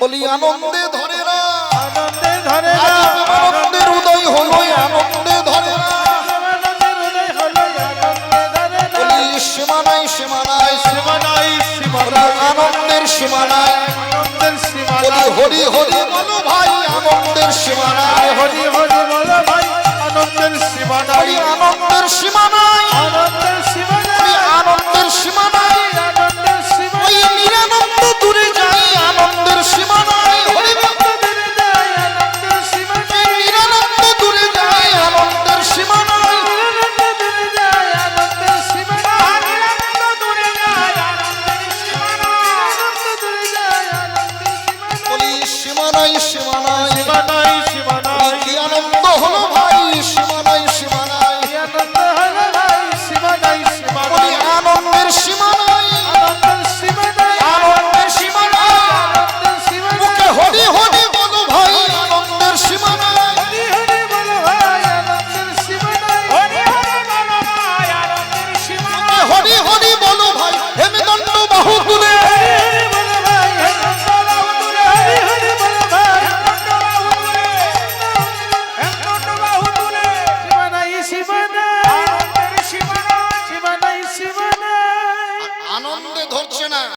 বলি আনন্দে ধরে না, আনন্দে ধরে না, আনন্দের উদয় হলো আনন্দে ধরে না। বলি সীমানায় সীমানায় সীমানায় সীমানায় আনন্দের সীমানায়, আনন্দের বলি সীমানায় হরি হরি বলো ভাই আনন্দের সীমানায়, হরি হরি বলো ভাই আনন্দের সীমানায়, বলি আনন্দের সীমানায়, আনন্দের বলি সীমানায়, আনন্দের সীমানায়, আনন্দের ওই সীমানায়, নিরানন্দ দূরে যাই আনন্দের সীমানায়, হরি দূরে যায় আনন্দের সীমানায়, নিরানন্দ দূরে যাই আনন্দের সীমানায়। দূরে যায় আনন্দের সীমানায়, দূরে যায় আনন্দের সীমানায়, দূরে যায় আনন্দের সীমানায়, বলি সীমানায় সীমানায় সীমানায় সীমানায় কি আনন্দ হলো ভাই